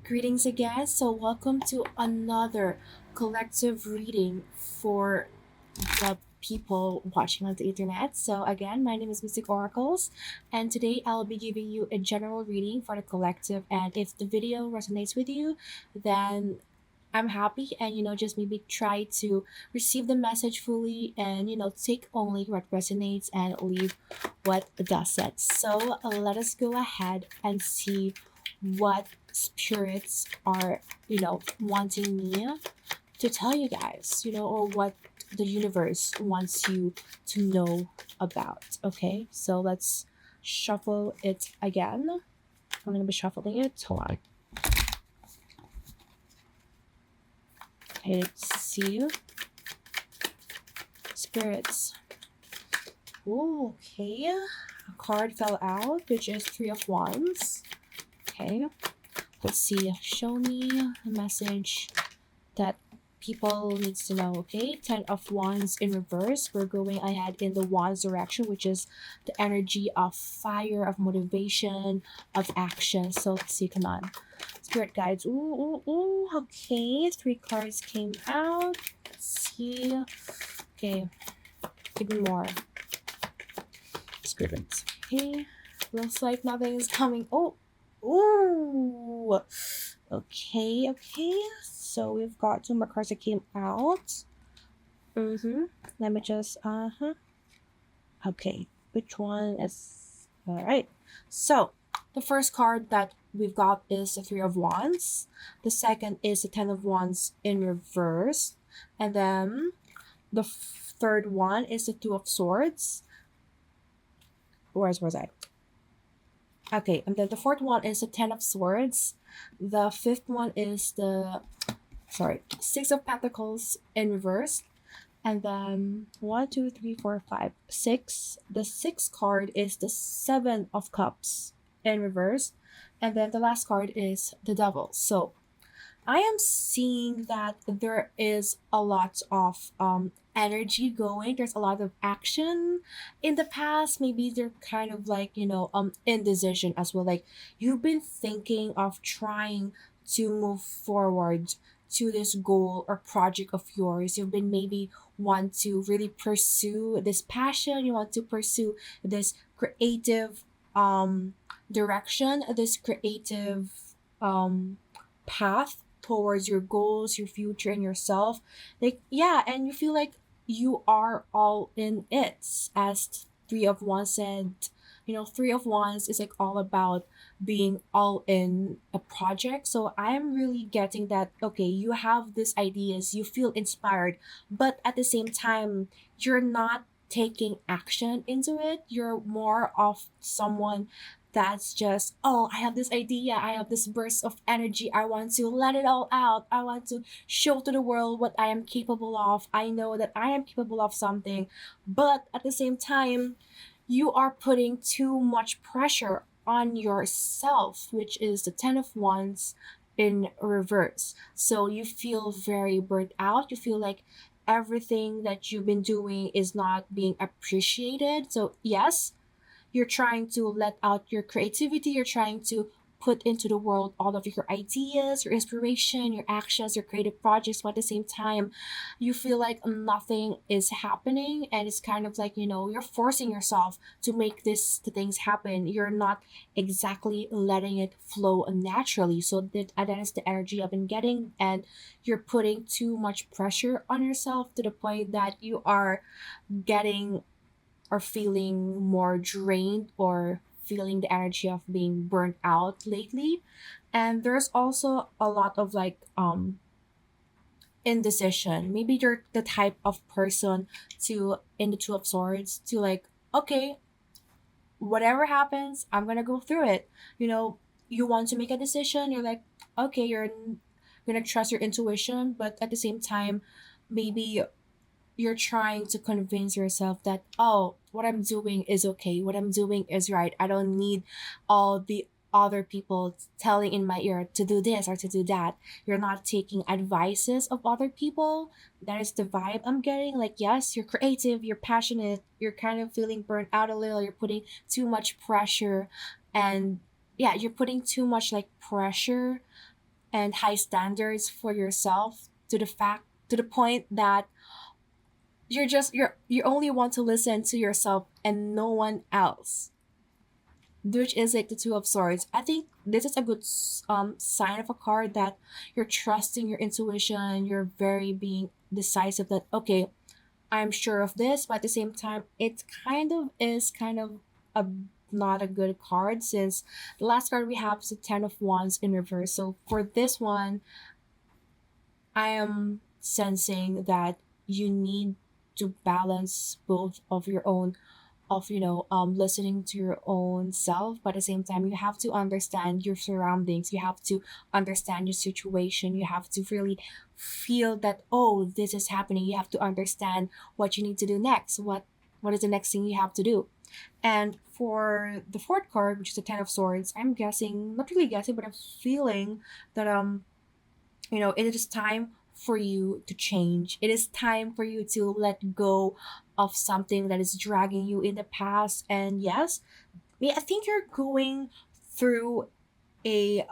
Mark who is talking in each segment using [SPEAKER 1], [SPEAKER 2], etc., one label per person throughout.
[SPEAKER 1] Greetings again. So, welcome to another collective reading for the people watching on the internet. So, again, my name is Mystic Oracles, and today I'll be giving you a general reading for the collective. And if the video resonates with you, then I'm happy, and just maybe try to receive the message fully and take only what resonates and leave what doesn't. So, let us go ahead and see what spirits are wanting me to tell you guys, or what the universe wants you to know about. Okay, so let's shuffle it again. I'm gonna be shuffling it. Hold on. Okay, let's see. Spirits. Ooh, okay, a card fell out, which is Three of Wands. Okay, let's see. Show me a message that people needs to know. Okay, Ten of Wands in reverse. We're going ahead in the Wands direction, which is the energy of fire, of motivation, of action. So let's see. Come on, spirit guides. Ooh. Okay, three cards came out. Let's see. Okay, give me more. Spirits. Okay, looks like nothing is coming. Ooh. Okay. So we've got two more cards that came out. Let me just Okay. Which one is alright? So the first card that we've got is the Three of Wands. The second is the Ten of Wands in reverse. And then the third one is the Two of Swords. Where was I? Okay, and then the fourth one is the Ten of Swords. The fifth one is the Six of Pentacles in reverse. And then 1, 2, 3, 4, 5, 6. The sixth card is the Seven of Cups in reverse. And then the last card is the Devil. So I am seeing that there is a lot of energy going. There's a lot of action in the past. Maybe they're kind of like indecision as well. Like you've been thinking of trying to move forward to this goal or project of yours. You've been maybe want to really pursue this passion. You want to pursue this creative direction, this creative path towards your goals, your future, and yourself. Like, yeah, and you feel like you are all in it. As Three of Wands said, Three of Wands is like all about being all in a project. So I'm really getting that, okay, you have these ideas, you feel inspired, but at the same time, you're not taking action into it. You're more of someone that's just, oh, I have this idea, I have this burst of energy, I want to let it all out, I want to show to the world what I am capable of, I know that I am capable of something. But at the same time, you are putting too much pressure on yourself, which is the Ten of Wands in reverse. So you feel very burnt out, you feel like everything that you've been doing is not being appreciated. So yes, you're trying to let out your creativity, you're trying to put into the world all of your ideas, your inspiration, your actions, your creative projects, but at the same time you feel like nothing is happening, and it's kind of like you're forcing yourself to make these things happen. You're not exactly letting it flow naturally. So that is the energy I've been getting, and you're putting too much pressure on yourself to the point that you are getting or feeling more drained or feeling the energy of being burnt out lately. And there's also a lot of like indecision. Maybe you're the type of person to, in the Two of Swords, to like, okay, whatever happens, I'm gonna go through it. You want to make a decision, you're like, okay, you're gonna trust your intuition, but at the same time, maybe you're trying to convince yourself that, oh, what I'm doing is okay, what I'm doing is right, I don't need all the other people telling in my ear to do this or to do that. You're not taking advices of other people. That is the vibe I'm getting. Like, yes, you're creative, you're passionate, you're kind of feeling burnt out a little, you're putting too much pressure, and yeah, you're putting too much like pressure and high standards for yourself, to the point that you only want to listen to yourself and no one else, which is like the Two of Swords. I think this is a good sign of a card that you're trusting your intuition. You're very being decisive that okay, I'm sure of this, but at the same time, it kind of a not a good card, since the last card we have is the Ten of Wands in reverse. So for this one, I am sensing that you need to balance both of your own, of listening to your own self, but at the same time you have to understand your surroundings, you have to understand your situation, you have to really feel that, oh, this is happening. You have to understand what you need to do next, what is the next thing you have to do. And for the fourth card, which is the Ten of Swords, I'm guessing, not really guessing, but I'm feeling that it is time for you to change. It is time for you to let go of something that is dragging you in the past. And yes, I think you're going through a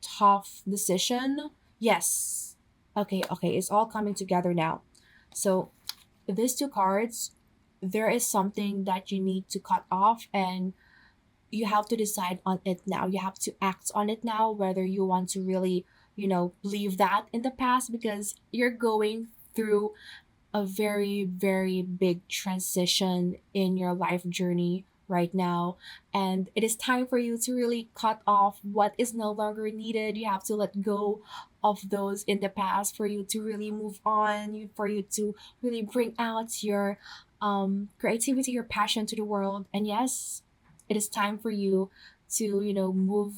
[SPEAKER 1] tough decision. Yes. Okay, it's all coming together now. So these two cards, there is something that you need to cut off, and you have to decide on it now. You have to act on it now, whether you want to really, leave that in the past, because you're going through a very, very big transition in your life journey right now. And it is time for you to really cut off what is no longer needed. You have to let go of those in the past for you to really move on, for you to really bring out your creativity, your passion to the world. And yes, it is time for you to, move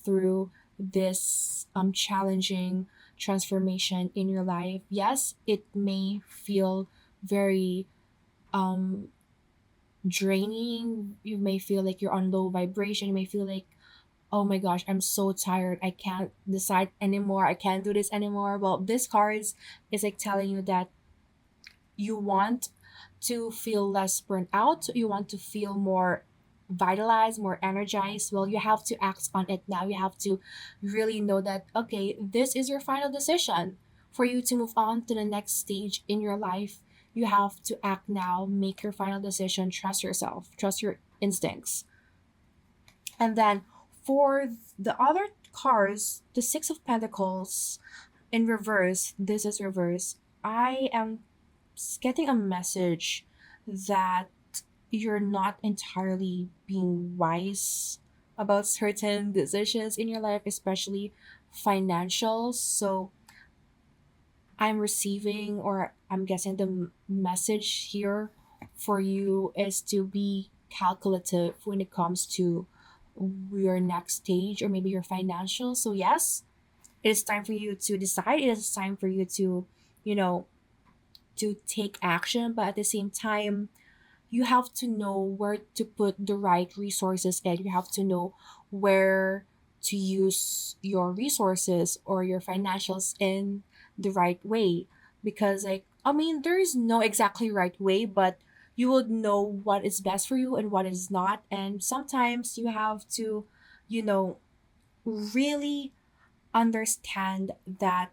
[SPEAKER 1] through this challenging transformation in your life. Yes, it may feel very um draining. You may feel like you're on low vibration. You may feel like, oh my gosh, I'm so tired. I can't decide anymore. I can't do this anymore. Well, this cards is like telling you that you want to feel less burnt out. You want to feel more vitalized, more energized. Well, you have to act on it now. You have to really know that, okay, this is your final decision. For you to move on to the next stage in your life, you have to act now, make your final decision, trust yourself, trust your instincts. And then for the other cards, the Six of Pentacles in reverse, this is reverse. I am getting a message that you're not entirely being wise about certain decisions in your life, especially financial. So I'm receiving, or I'm guessing the message here for you is to be calculative when it comes to your next stage, or maybe your financial. So yes, it is time for you to decide. It is time for you to, you know, to take action, but at the same time, you have to know where to put the right resources in. You have to know where to use your resources or your financials in the right way. Because, like, I mean, there is no exactly right way, but you would know what is best for you and what is not. And sometimes you have to, you know, really understand that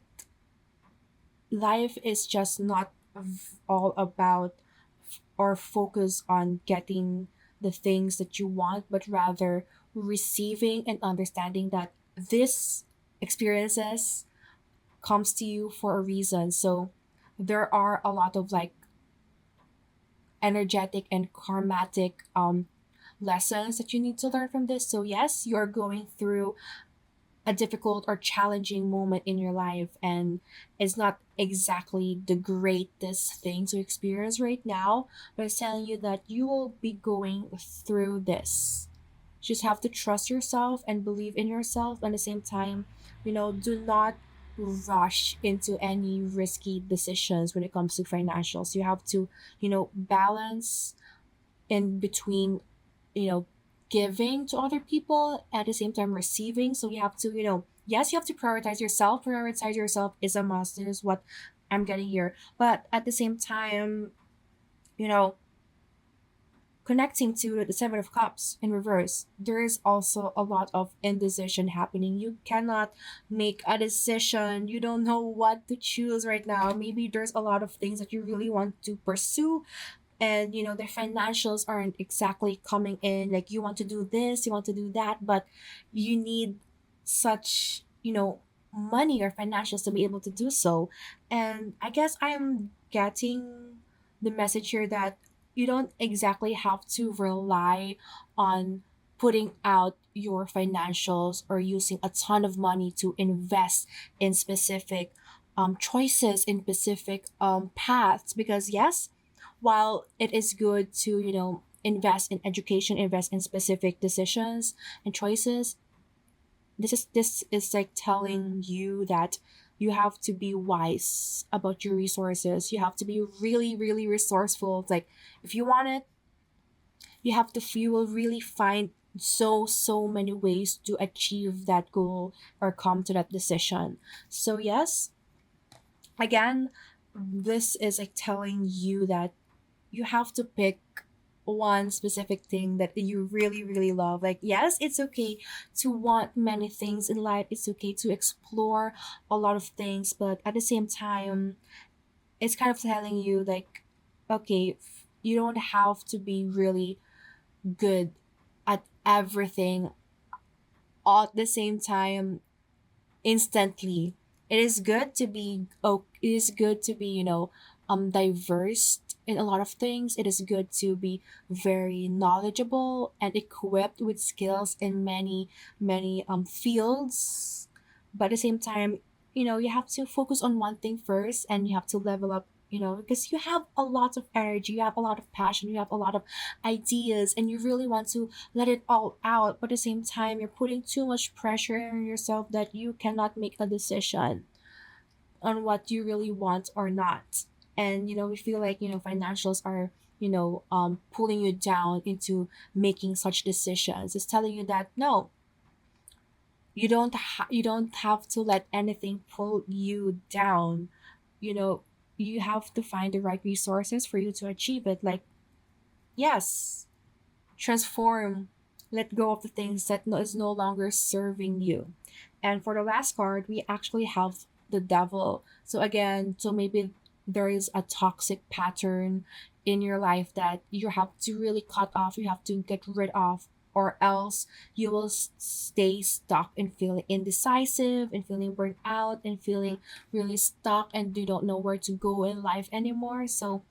[SPEAKER 1] life is just not all about or focus on getting the things that you want, but rather receiving and understanding that this experiences comes to you for a reason. So there are a lot of like energetic and karmatic lessons that you need to learn from this. So yes, you're going through a difficult or challenging moment in your life, and it's not exactly the greatest thing to experience right now, but it's telling you that you will be going through this. You just have to trust yourself and believe in yourself. At the same time, do not rush into any risky decisions when it comes to financials. You have to, balance in between, you know, giving to other people at the same time receiving. So you have to, yes, you have to prioritize yourself. Prioritize yourself is a must. This is what I'm getting here. But at the same time, you know, connecting to the Seven of Cups in reverse, there is also a lot of indecision happening. You cannot make a decision. You don't know what to choose right now. Maybe there's a lot of things that you really want to pursue, and the financials aren't exactly coming in. Like, you want to do this, you want to do that, but you need such, money or financials to be able to do so. And I guess I'm getting the message here that you don't exactly have to rely on putting out your financials or using a ton of money to invest in specific choices, in specific paths. Because yes, while it is good to invest in education, invest in specific decisions and choices, this is like telling you that you have to be wise about your resources. You have to be really, really resourceful. It's like, if you want it, you will really find so many ways to achieve that goal or come to that decision. So yes, again, this is like telling you that you have to pick one specific thing that you really, really love. Like, yes, it's okay to want many things in life. It's okay to explore a lot of things, but at the same time, it's kind of telling you like, okay, you don't have to be really good at everything all at the same time instantly. It is good to be, it is good to be, diverse in a lot of things. It is good to be very knowledgeable and equipped with skills in many fields. But at the same time, you have to focus on one thing first, and you have to level up, because you have a lot of energy, you have a lot of passion, you have a lot of ideas, and you really want to let it all out. But at the same time, you're putting too much pressure on yourself that you cannot make a decision on what you really want or not. And we feel like financials are pulling you down into making such decisions. It's telling you that no, you don't have to let anything pull you down. you know you have to find the right resources for you to achieve it. Like, yes, transform, let go of the things that is no longer serving you. And for the last card, we actually have the devil. So again, so maybe there is a toxic pattern in your life that you have to really cut off, you have to get rid of, or else you will stay stuck and feeling indecisive and feeling burnt out and feeling really stuck, and you don't know where to go in life anymore. So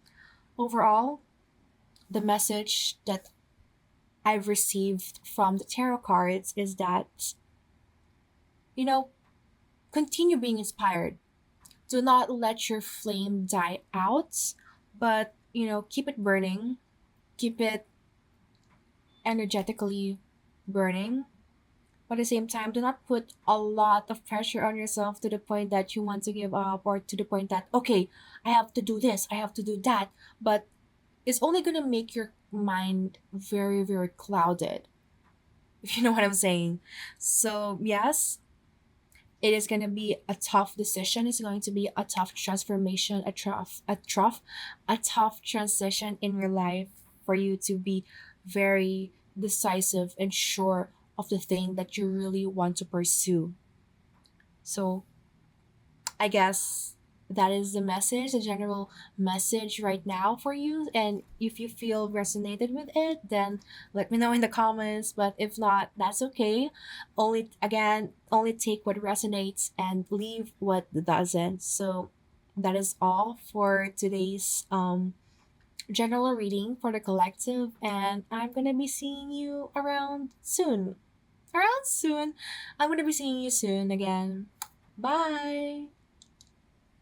[SPEAKER 1] overall, the message that I've received from the tarot cards is that, you know, continue being inspired. Do not let your flame die out, but, keep it burning, keep it energetically burning. But at the same time, do not put a lot of pressure on yourself to the point that you want to give up, or to the point that, okay, I have to do this, I have to do that. But it's only going to make your mind very, very clouded, if you know what I'm saying. So, yes, it is going to be a tough decision. It's going to be a tough transformation, a tough transition in your life for you to be very decisive and sure of the thing that you really want to pursue. So, I guess that is the message, the general message right now for you. And if you feel resonated with it, then let me know in the comments. But if not, that's okay. Only take what resonates and leave what doesn't. So that is all for today's general reading for the collective. And I'm gonna be seeing you around soon. Around soon. I'm gonna be seeing you soon again. Bye.